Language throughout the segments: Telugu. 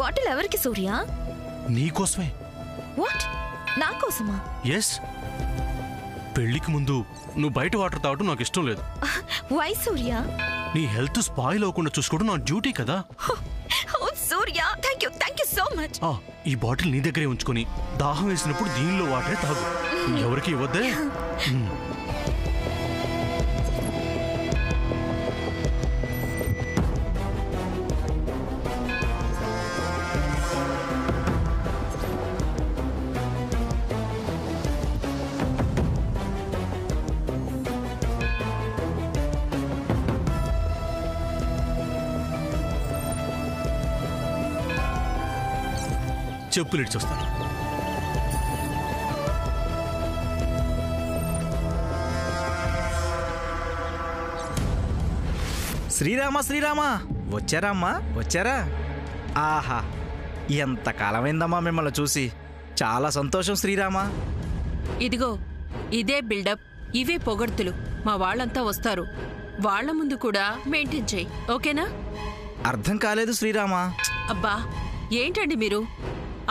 బాటిల్ ఎవరికి సూర్య? నీకోసమే. వాట్? నా కోసమా? ఎస్. పెళ్లికి ముందు నువ్వు బయట వాటర్ తాగడం నాకు ఇష్టం లేదు. వై సూర్య? నీ హెల్త్ స్పాయిల్ అవ్వకుండా చూసుకోవడం నా డ్యూటీ కదా. ఓ సూర్య, థ్యాంక్ యూ సో మచ్. ఈ బాటిల్ నీ దగ్గరే ఉంచుకొని దాహం వేసినప్పుడు దీనిలో వాటరే తాగు. ఎవరికి ఇవ్వద్దే. చెప్పులు ఇడ్చొస్తాను. శ్రీరామా శ్రీరామా, వచ్చారమ్మా, వచ్చారా? ఆహా, ఎంతకాలమైందమ్మా మిమ్మల్ని చూసి. చాలా సంతోషం శ్రీరామా. ఇదిగో ఇదే బిల్డప్, ఇవే పొగడ్తులు. మా వాళ్ళంతా వస్తారు, వాళ్ళ ముందు కూడా మెయింటైన్ చేయి, ఓకేనా? అర్థం కాలేదు శ్రీరామా. అబ్బా ఏంటండి మీరు,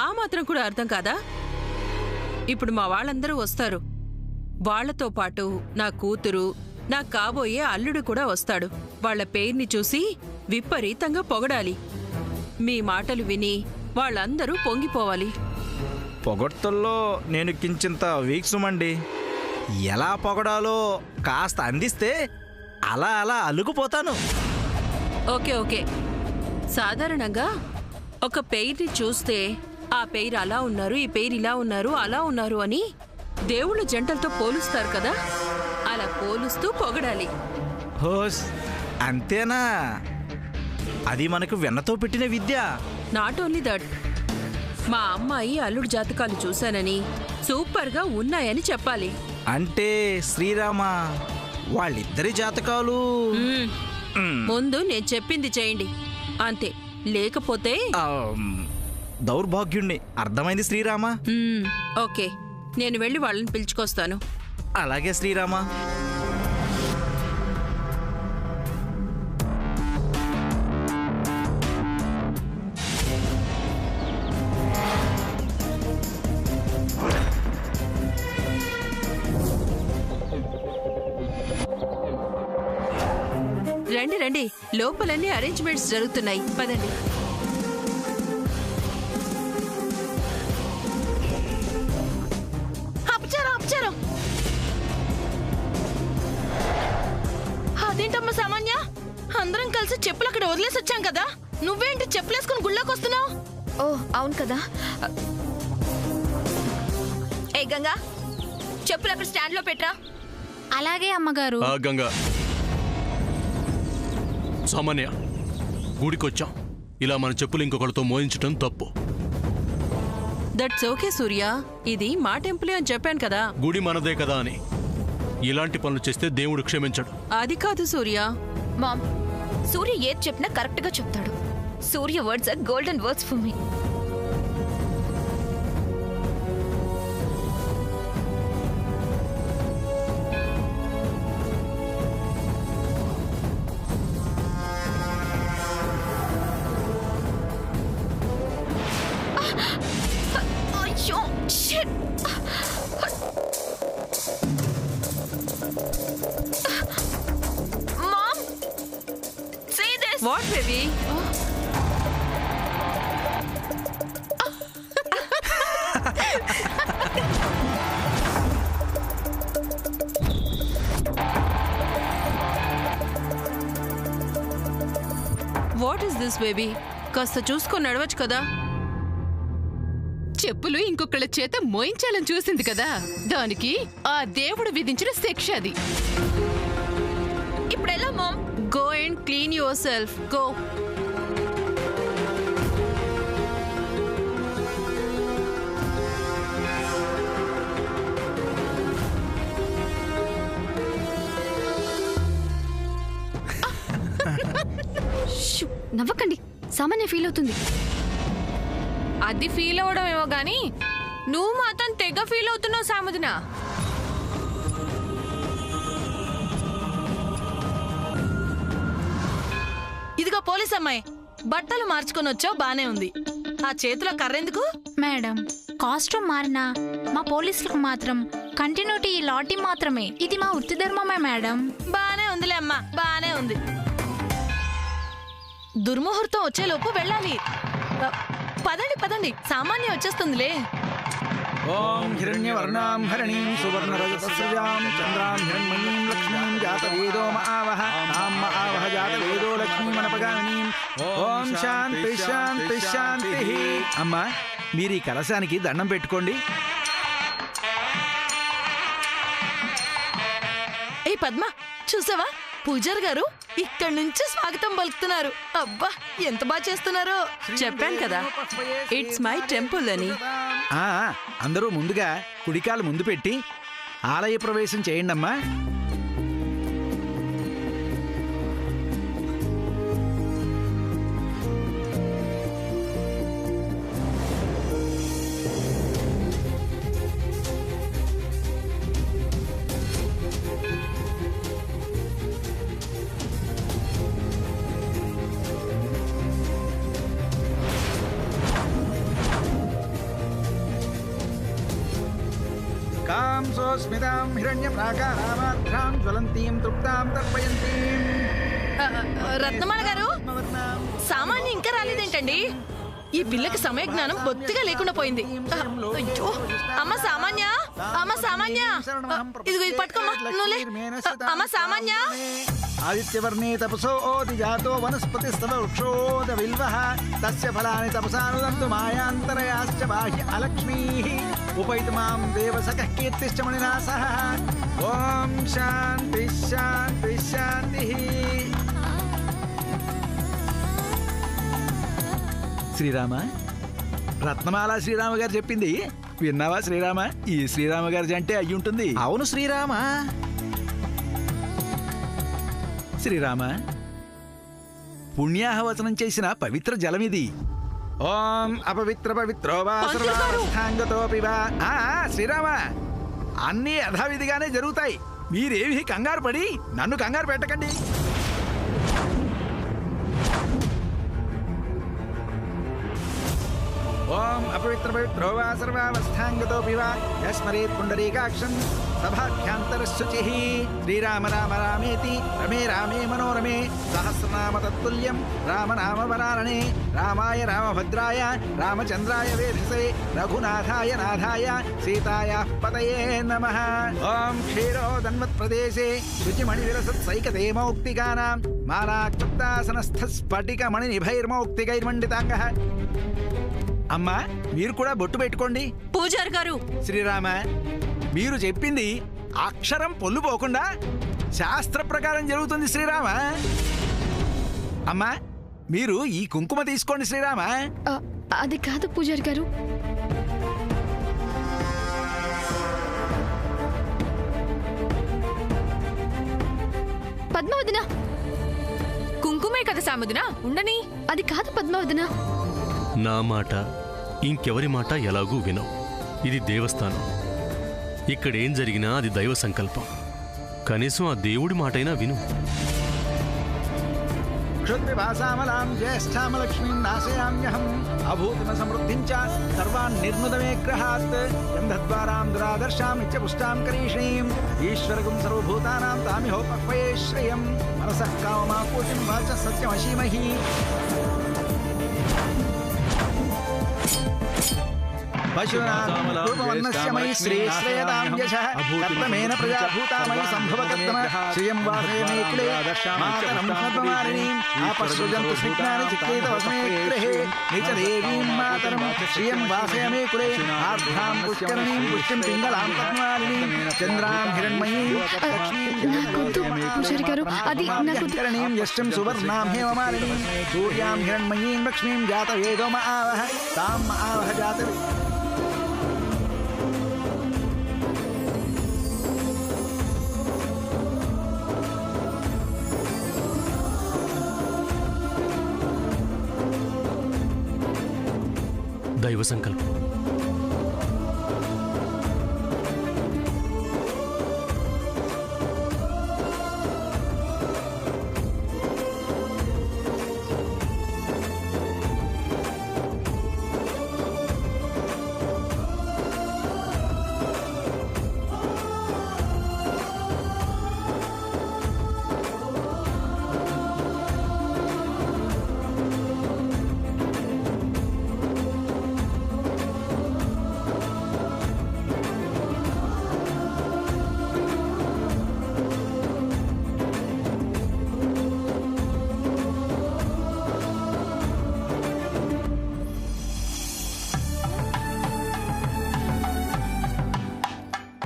ఆ మాత్రం కూడా అర్థం కాదా? ఇప్పుడు మా వాళ్ళందరూ వస్తారు, వాళ్లతో పాటు నా కూతురు, నా కాబోయే అల్లుడు కూడా వస్తాడు. వాళ్ల పేరుని చూసి విపరీతంగా పొగడాలి. మీ మాటలు విని వాళ్ళందరూ పొంగిపోవాలి. పొగడ్తల్లో నేను కించింత వీక్సుమండి. ఎలా పొగడాలో కాస్త అందిస్తే అలా అలా అలుగుపోతాను. Okay okay. సాధారణంగా ఒక పేరుని చూస్తే ఆ పేరు అలా ఉన్నారు, ఈ పేరు ఇలా ఉన్నారు, అలా ఉన్నారు అని దేవుళ్ళు జంటలతో పోలుస్తారు కదా, అలా పోలుస్తూ పొగడాలి. హోస్, అంతేనా? అది మనకు వెన్నతో పెట్టిన విద్య. నాట్ ఓన్లీ దట్, మా అమ్మాయి అల్లుడు జాతకాలు చూశానని సూపర్గా ఉన్నాయని చెప్పాలి. అంటే శ్రీరామ, వాళ్ళిద్దరి జాతకాలు ముందు నేను చెప్పింది చేయండి అంతే, లేకపోతే దౌర్భాగ్యుణ్ణి. అర్థమైంది శ్రీరామ. ఓకే, నేను వెళ్ళి వాళ్ళని పిలుచుకొస్తాను. అలాగే శ్రీరామ. రండి రండి, లోపలన్నీ అరేంజ్మెంట్స్ జరుగుతున్నాయి, పదండి. అదేంటమ్మా సామాన్య, అందరం కలిసి చెప్పులు అక్కడ వదిలేసి వచ్చాం కదా, నువ్వేంటి చెప్పులేసుకుని గుళ్ళోకి వస్తున్నావు? ఓ అవును కదా. ఏ గంగా, చెప్పులు అక్కడ స్టాండ్ లో పెట్టరా. అలాగే అమ్మగారు. గంగా, సామాన్య, గుడికొచ్చాం, ఇలా మన చెప్పులు ఇంకొకరితో మోయించడం తప్పు. దట్స్ ఓకే సూర్య, ఇది మా టెంపుల్ అని చెప్పాను కదా. గుడి మనదే కదా అని ఇలాంటి పనులు చేస్తే దేవుడు క్షమించడు. అది కాదు సూర్య. మామ్, సూర్య ఏది చెప్పినా కరెక్ట్ గా చెప్తాడు. Surya words are golden words for me. అయ్యో shit. Mom, say this. What baby? What is this baby? కాస్త చూసుకొని నడవచ్చు కదా. చెప్పులు ఇంకొకళ్ళ చేత మోయించాలని చూసింది కదా, దానికి ఆ దేవుడు విధించిన శిక్ష అది. ఇప్పుడు ఎలా mom? Go and clean yourself, go. నవ్వకండి, సామాన్య ఫీల్ అవుతుంది. అది ఫీల్ అవడం ఏమో గాని నువ్వు మాత్రం తెగ ఫీల్ అవుతున్నావు సాముదిన. ఇదిగో పోలీస్ అమ్మాయి, బట్టలు మార్చుకొని వచ్చావు బానే ఉంది, ఆ చేతిలో కర్రెందుకు? మేడం, కాస్ట్యూమ్ మారినా మా పోలీసులకు మాత్రం కంటిన్యూటీ ఈ లాఠీ మాత్రమే. ఇది మా వృత్తి ధర్మమే మేడం. బానే ఉందిలే అమ్మా, బానే ఉంది. దుర్ముహూర్తం వచ్చేలోపు వెళ్ళాలి. పదండి పదండి, సామాన్య వచ్చేస్తుందిలే. ఓం హిరణ్యవర్ణాం హరణీం సువర్ణరజతస్రజాం చంద్రాం హిరణ్మయీం లక్ష్మీం జాతవేదో మఆవహ తాం మఆవహ జాతవేదో లక్ష్మీమనపగామినీం. ఓం శాంతి శాంతి శాంతి. అమ్మా, మీరు ఈ కలశానికి దండం పెట్టుకోండి. ఏ పద్మ, చూసావా పూజారి గారు ఇక్కడి నుంచి స్వాగతం పలుకుతున్నారు. అబ్బా, ఎంత బాగా చేస్తున్నారో. చెప్పాను కదా, ఇట్స్ మై టెంపుల్ అని. ఆ, అందరూ ముందుగా కుడికాలు ముందు పెట్టి ఆలయ ప్రవేశం చేయండి అమ్మా. కాంసోస్మితాం హిరణ్యప్రాకారామాత్రాం జ్వలంతీం తృప్తాం తర్పయంతీం. రత్నమాల గారు, సామాన్య ఇంకా రాలేదేంటండి? ఈ పిల్లకి సమయ జ్ఞానం బొత్తిగా లేకుండా పోయింది. అయ్యో, అమ్మ సామాన్య, అమ్మ సామాన్య, ఇదిగో ఇది పట్టుకోమ్మా, నువ్వులే. అమ్మ సామాన్య. ఆదిత్యవర్ణే తపసో ఓది జాతో వనస్పతిస్తవ వృక్షోద విల్వః తస్య ఫలాని తపసానుదంతు మాయాంతరయాశ్చ బాహ్య అలక్ష్మీః ఉపైతు మాం దేవసఖః కీర్తిశ్చ మణినాసః. ఓం శాంతి శాంతి శాంతి. శ్రీరామ, రత్నమాల శ్రీరామ గారు చెప్పింది విన్నావా శ్రీరామ? ఈ శ్రీరామ గారి జంటే అయ్యుంటుంది. అవును శ్రీరామ. శ్రీరామ, పుణ్యాహవచనం చేసిన పవిత్ర జలమిది. ఓం అపవిత్ర పవిత్రో వా సర్వాస్థాంగతోపి వా. శ్రీరామ, అన్నీ యథావిధిగానే జరుగుతాయి. మీరేమీ కంగారు పడి నన్ను కంగారు పెట్టకండి. ఓం అపవిత్ర పవిత్రో వా సర్వావస్థాంగతోపి వా యస్మరేత్ పుండరీకాక్షం సభాభ్యాంతరశుచిః. శ్రీరామ రామ రామేతి రమే రామే మనోరమే సహస్రనామ తత్తుల్యం రామనామ వరారణే. రామాయ రామభద్రాయ రామచంద్రాయ వేధసే రఘునాథాయ నాథాయ సీతాయాః పతయే నమః. ఓం క్షీరోదన్మత్ప్రదేశే శుచిమణివిలసత్సైకతేమౌక్తికానాం మాలాక్తృప్తాసనస్థస్ఫటికమణినిభైర్మౌక్తికైర్మండితాంగః. అమ్మా, మీరు కూడా బొట్టు పెట్టుకోండి. పూజారి గారు. శ్రీరామ, మీరు చెప్పింది అక్షరం పొల్లుపోకుండా శాస్త్ర ప్రకారం జరుగుతుంది శ్రీరామ. అమ్మా, మీరు ఈ కుంకుమ తీసుకోండి శ్రీరామ. అది కాదు పూజారి గారు. పద్మావదిన, కుంకుమే కదా సాముదినా, ఉండని. అది కాదు పద్మావదిన. నా మాట ఇంకెవరి మాట ఎలాగూ వినవు. ఇది దేవస్థానం. ఇక్కడేం జరిగినా అది దైవ సంకల్పం. కనీసం ఆ దేవుడి మాటైనా విను. క్షుద్విభాసామలాం జ్యేష్ఠామలక్ష్మీం నాశయామ్యహం అభూతిమ సమృద్ధిం చ సర్వాన్ నిర్ముదమే గ్రహాత్ గంధద్వారాం దురాదర్శాం నిత్యపుష్టాం కరీషీం ఈశ్వరగుం సర్వభూతానాం తామిహోపక్వయే శ్రియం మనసః కామమాకూతిం వాచ సత్యమశీమహి. పశూనామస్య మయి శ్రేయదాం యశః కర్తమేన ప్రజాభూతామయి సంభవకర్తమ శ్రియం వాసే మేఖలే మాతరం స్మృతమాలినీం ఆపశ్రుజంతు స్నిగ్ధాని చిక్లేత వసమే గృహే నిచదేవీం మాతరం శ్రియం వాసే మేఖలే ఆర్ద్రాం పుష్కరణీం పుష్టిం పింగళాం పద్మాలినీం చంద్రాం హిరణ్మయీం నాకొద్దు పూజారి గారు, అది నాకొద్దు. కరణీం యష్టం సువర్ణాం హేమమాలినీం సూర్యాం హిరణ్మయీం లక్ష్మీం జాతవేదో మఆవహ తాం మఆవహ జాతవే. దైవ సంకల్పం.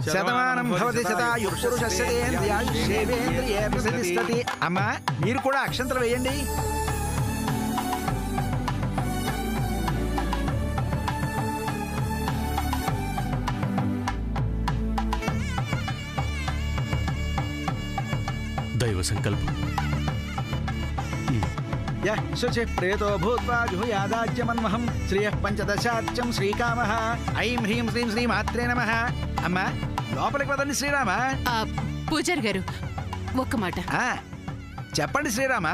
శతమానం భవతి శతాయుః పురుషస్య తేంద్రియాయుష్యేవేంద్రియే ప్రతిష్టతి. అమ్మా మీరు కూడా అక్షంతలు వేయండి. దైవ సంకల్పం. యః శుచి ప్రేతో భూత్వా జుహుయాదాజ్యమన్మహం శ్రియః పంచదశార్చం శ్రీకామః ఐం హ్రీం శ్రీం శ్రీ మాత్రే నమః. అమ్మా లోపలికి పదండి శ్రీరామ. పూజారి గారు ఒక్క మాట. చెప్పండి శ్రీరామ.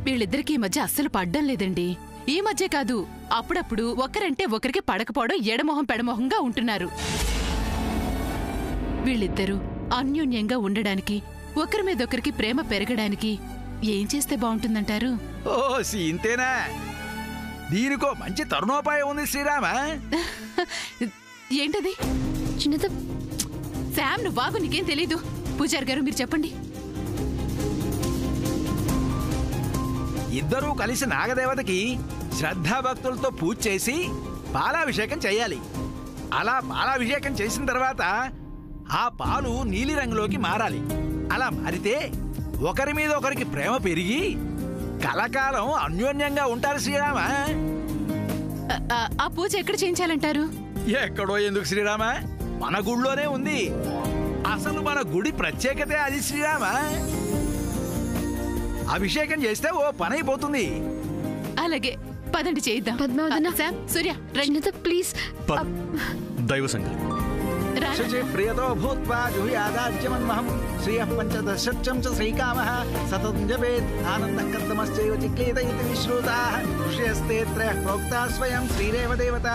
వీళ్ళిద్దరికి ఈ మధ్య అస్సలు పడ్డం లేదండి. ఈ మధ్య కాదు, అప్పుడప్పుడు ఒకరంటే ఒకరికి పడకపోవడం ఎడమొహం పెడమొహంగా ఉంటున్నారు. వీళ్ళిద్దరూ అన్యోన్యంగా ఉండడానికి, ఒకరి మీద ఒకరికి ప్రేమ పెరగడానికి ఏం చేస్తే బాగుంటుందంటారు? ఓ ఇంతేనా? దీనికో మంచి తరుణోపాయం ఉంది శ్రీరామ. ఏంటది? శామ్ నువ్వు బాగు, నీకేం తెలీదు. పూజారి గారు మీరు చెప్పండి. ఇద్దరూ కలిసి నాగదేవతకి శ్రద్ధాభక్తులతో పూజ చేసి పాలాభిషేకం చేయాలి. అలా పాలాభిషేకం చేసిన తర్వాత ఆ పాలు నీలిరంగులోకి మారాలి. అలా మారితే ఒకరి మీద ఒకరికి ప్రేమ పెరిగి కలకాలం అన్యోన్యంగా ఉంటారు శ్రీరామ. ఆ పూజ ఎక్కడ చేయించాలంటారు? ఎక్కడో ఎందుకు శ్రీరామ, మన గుడిలోనే ఉంది. అసలు మన గుడి ప్రత్యేకతే అది శ్రీరామ. అభిషేకం చేస్తే ఓ పని అయిపోతుంది. అలాగే పదండి చేయిద్దాం. శామ్, సూర్య రండి ప్లీజ్. దైవ సంకల్పం. శుచి ప్రియతో భూత్వా జుహుయాదాజ్యమన్మహం శ్రియః పంచదశర్చం చ శ్రీకామః సతతం జపేత్ ఆనందః కర్తమశ్చైవ చిక్లేత ఇతి విశ్రుతాః ఋషయస్తే త్రయః ప్రోక్తా స్వయం శ్రీరేవ దేవత.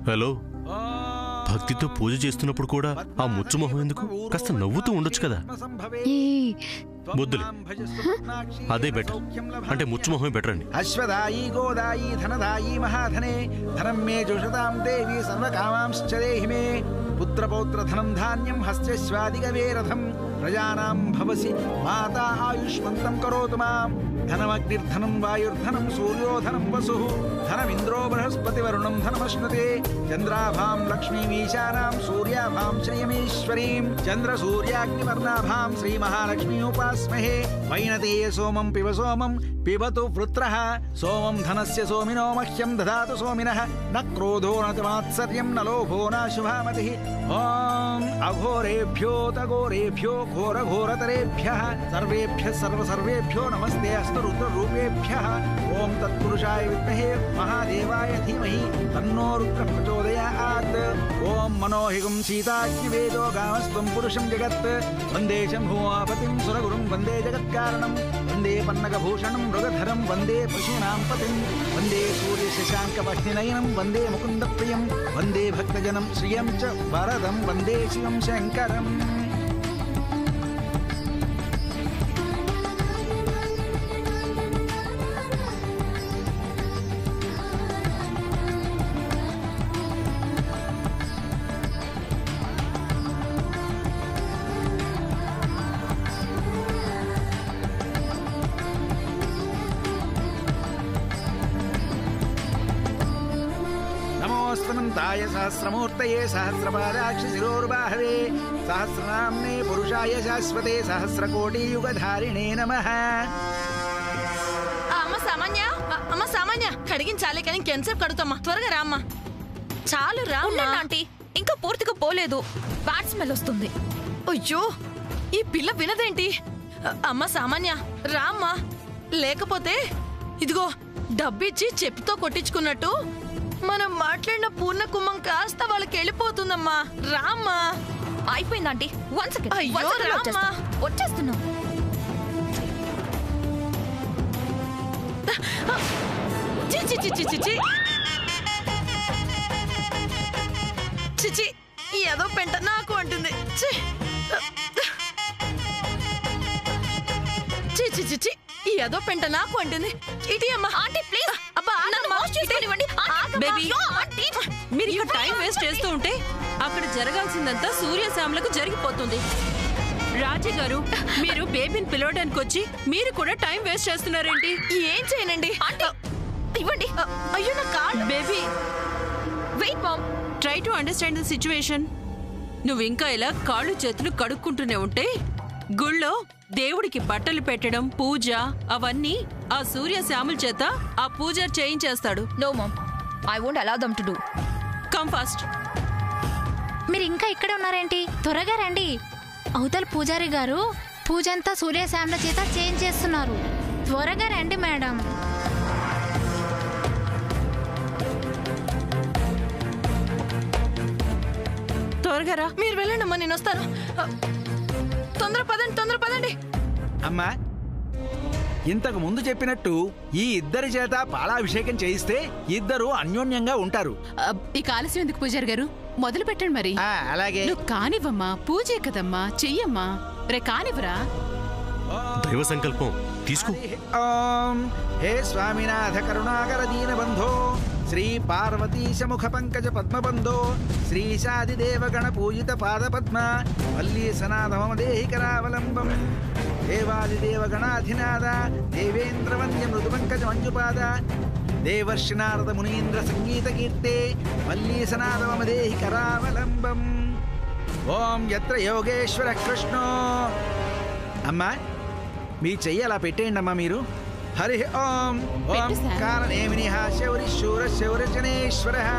హలో, భక్తితో పూజ చేస్తున్నప్పుడు కూడా ఆ ముచ్చుమొహం ఎందుకు? కాస్త నవ్వుతూ ఉండొచ్చు కదా. బుద్ధులే, అదే బెటర్. అంటే ముచ్చుమొహమే బెటర్ అండి. అశ్వదాయి గోదాయి ధనదాయి మహాధనే ధనం మే జుషతాం దేవి సర్వకామాంశ్చ దేహి మే పుత్రపౌత్ర ధనం ధాన్యం హస్తేశ్వాదిగవేరథం ప్రజానాం భవసి మాతా ఆయుష్మంతం కరోతు మాం ధనమగ్నిర్ధనం వాయుర్ధనం సూర్యోధనం వసుః ధనమింద్రో బృహస్పతి వరుణం ధనమశ్నుతే చంద్రాభాం లక్ష్మీమీశానాం సూర్యాభాం శ్రియమేశ్వరీం చంద్ర సూర్యాగ్నివర్ణాభాం శ్రీమహాలక్ష్మీ ఉపాస్మహే వైనతేయ సోమం పిబ సోమం పిబతు వృత్రః సోమం ధనస్య సోమినో మహ్యం దదాతు సోమినః న క్రోధో న మాత్సర్యం న లోభో న శుభామతిః. ఓం అఘోరేభ్యో తఘోరేభ్యో ఘోరఘోరతరేభ్యః సర్వేభ్యః సర్వసర్వేభ్యో నమస్తే అష్టరుద్రరూపేభ్యః. ఓం తత్పురుషాయ విద్మహే మహాదేవాయ ధీమహి తన్నో రుద్రః ప్రచోదయాత్. ఓం మనోహిగుం సీతాగ్నివేదో గామస్త్వం పురుషం జగత్ వందే శంభుమాపతిం సురగురుం వందే జగత్కారణం వందే పన్నగభూషణం మృగధరం వందే పశూనాం పతిం వందే సూర్యశశాంకపష్ణినయనం వందే ముకుందప్రియం వందే భక్తజనం శ్రియం చ వరదం వందే శివం శంకరం. నమోస్తమంతాయ సహస్రమూర్తయే సహస్రపాదాక్ష శిరోర్బాహవే సహస్రనామ్నే పురుషాయ శాశ్వతే సహస్రకోటియుగధారిణే నమః. అమ్మ సామాన్య కడిగించాలి కానీ ఇంకెంతసేపు కడుగుతామ్మా? త్వరగా రామ్మా. చాలు రా ఆంటీ, ఇంకా పూర్తిగా పోలేదు. బ్యాడ్ స్మెల్ వస్తుంది. అయ్యో, ఈ పిల్ల వినదేంటి? అమ్మ సామాన్య రామ్మా, లేకపోతే ఇదిగో డబ్బిచ్చి చెప్పుతో కొట్టించుకున్నట్టు మనం మాట్లాడిన పూర్ణ కుంభం కాస్త వాళ్ళకి వెళ్ళిపోతుందమ్మా. రామ్మా. అయిపోయింది ఆంటీ. One second. అయ్యో, రామ్మా. వచ్చేస్తున్నా. చిచి, ఏదో పెంట నాకు అంటుంది. చిచి, ఏదో పెంట నాకు అంటుంది. ఇటీ అమ్మా. Aunty please. అబ్బా, నన్ను వాష్ చేసుకోనివ్వండి. బేబీ, ఆంటీ మీరు ఇక్కడ టైం వేస్ట్ చేస్తూ ఉంటే అక్కడ జరగాల్సిందంతా సూర్యశ్యామలకు జరిగిపోతుంది. రాజీ గారు, మీరు బేబీని పిలవడానికి వచ్చి మీరు కూడా టైం వేస్ట్ చేస్తున్నారేంటి? ఏం చేయనండి. ఇవ్వండి. అయ్యో, నా కాళ్ళు. Baby wait mom. Try to understand the situation. నువ్వు ఇంకా ఇలా కాళ్ళు చేతులు కడుక్కుంటూనే ఉంటే గుళ్ళో దేవుడికి బట్టలు పెట్టడం, పూజ అవన్నీ ఆ సూర్యశ్యాముల చేత ఆ పూజ చేయించేస్తాడు. No mom, I won't allow them to do. Come fast. మీరు ఇంకా ఇక్కడ ఉన్నారేంటి? త్వరగా రండి. అవతల పూజారి గారు పూజ అంతా సూర్యశ్యామల చేత చేంజ్ చేస్తున్నారు. త్వరగా రండి మేడం. త్వరగా రా. మీరు వెళ్ళండి అమ్మా, నేను వస్తాను. తొందర పదండి. అమ్మా, ఇంతకు ముందు చెప్పినట్టు ఈ ఇద్దరి చేత పాలాభిషేకం చేయిస్తే ఇద్దరు అన్యోన్యంగా ఉంటారు. ఇక ఆలస్యం ఎందుకు పూజారి గారు? మొదలు పెట్టండి మరి. అలాగే. నువ్వు కానివ్వమ్మా, పూజే కదమ్మా, చెయ్యమ్మా. రే కానివ్వరా. దైవ సంకల్పం తీసుకో. ఓం హే స్వామినాథ కరుణాకర దీనబంధో శ్రీ పార్వతీశ ముఖ పంకజ పద్మబంధో శ్రీశాదిదేవగణ పూజిత పాదపద్మ వల్లీసనాథ మమ దేహి కరావలంబం దేవాదిదేవగణాధినాథ దేవేంద్రవంద్య మృదు పంకజ మంజుపాద దేవర్షి నారద మునీంద్ర సంగీత కీర్తే వల్లీసనాథ మమ దేహి కరావలంబం. ఓం యత్ర యోగేశ్వర కృష్ణో. అమ్మా, మీ చెయ్యి అలా పెట్టేయండి అమ్మా. మీరు హరి ఓం ఓం కారణేమినిః శౌరి శూర శౌరజనేశ్వరః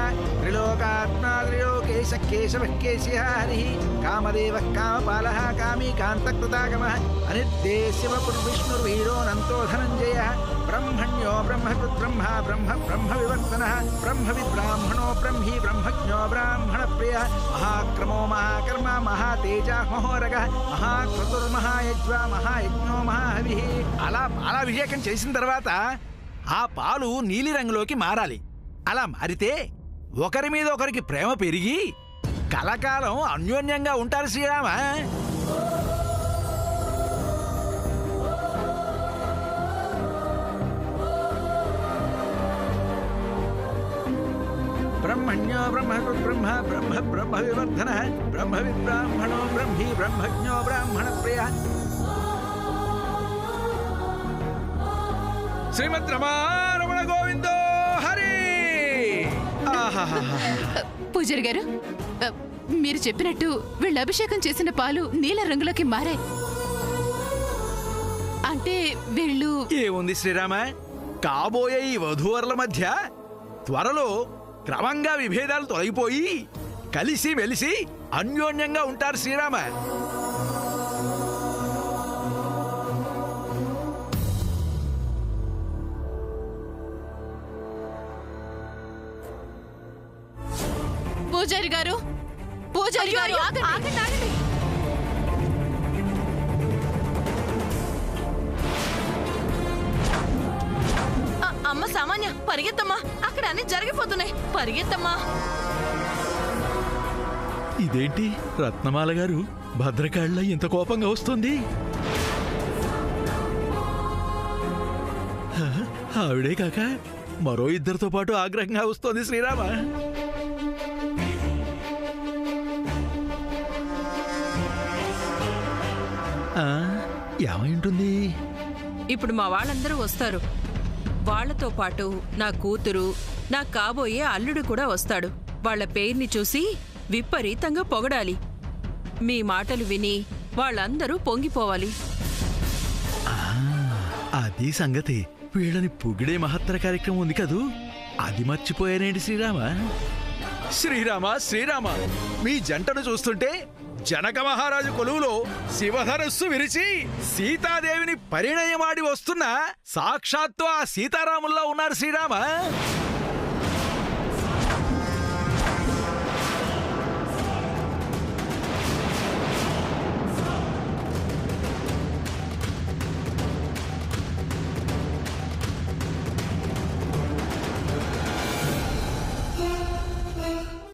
త్రిలోకాత్మా త్రిలోకేశ కేశవః కేశియః హరిః కామదేవః కామపాలః కామీ కాంతకృతాగమః అనిర్దేశ్యవ పుర్విష్ణుర్వీరోనంతో ధనంజయః బ్రహ్మణ్యో బ్రహ్మకృత్ బ్రహ్మ బ్రహ్మ బ్రహ్మ వివర్తనః బ్రహ్మవిద్ బ్రాహ్మణో బ్రహ్మీ బ్రహ్మజ్ఞో బ్రాహ్మణ ప్రియః మహాక్రమో మహాకర్మ మహాతేజ మహోరగః మహాక్రతుర్మహాయజ్వా మహాయజ్ఞో మహాహవిః. అలా పాలాభిషేకం చేసిన తర్వాత ఆ పాలు నీలి రంగులోకి మారాలి. అలా మారితే ఒకరి మీద ఒకరికి ప్రేమ పెరిగి కలకాలం అన్యోన్యంగా ఉంటారు శ్రీరామ. బ్రహ్మణ్యో బ్రహ్మకృత్ బ్రహ్మ బ్రహ్మ బ్రహ్మ వివర్ధనః బ్రహ్మవిద్ బ్రాహ్మణో బ్రహ్మీ బ్రహ్మజ్ఞో బ్రాహ్మణ ప్రియః. శ్రీమద్ రమారమణ గోవిందో హరి. పూజారి గారు, మీరు చెప్పినట్టు వీళ్ళు అభిషేకం చేసిన పాలు నీల రంగులోకి మారాయి. అంటే వీళ్ళు ఏముంది శ్రీరామ, కాబోయే ఈ వధూవరుల మధ్య త్వరలో క్రమంగా విభేదాలు తొలగిపోయి కలిసి మెలిసి అన్యోన్యంగా ఉంటారు శ్రీరామ. పూజారి గారు, పూజారి గారు, ఆగండి. అమ్మ సామాన్య, పరిగెత్తమ్మా. అక్కడ అన్ని జరిగిపోతున్నాయి. పరిగెత్తమ్మా. ఇదేంటి రత్నమాల గారు భద్రకాళ్ళ ఇంత కోపంగా వస్తుంది? ఆవిడే కాక మరో ఇద్దరితో పాటు ఆగ్రహంగా వస్తోంది శ్రీరామ. ఏమైంటుంది? ఇప్పుడు మా వాళ్ళందరూ వస్తారు. వాళ్లతో పాటు నా కూతురు, నా కాబోయే అల్లుడు కూడా వస్తాడు. వాళ్ళ పేరుని చూసి విపరీతంగా పొగడాలి. మీ మాటలు విని వాళ్ళందరూ పొంగిపోవాలి. అది సంగతి. వీళ్ళని పొగిడే మహత్తర కార్యక్రమం ఉంది కదూ, అది మర్చిపోయానేంటి శ్రీరామ? శ్రీరామ, మీ జంటను చూస్తుంటే జనక మహారాజు కొలువులో శివధనస్సు విరిచి సీతాదేవిని పరిణయమాడి వస్తున్న సాక్షాత్తు ఆ సీతారాముల్లా ఉన్నారు శ్రీరామ.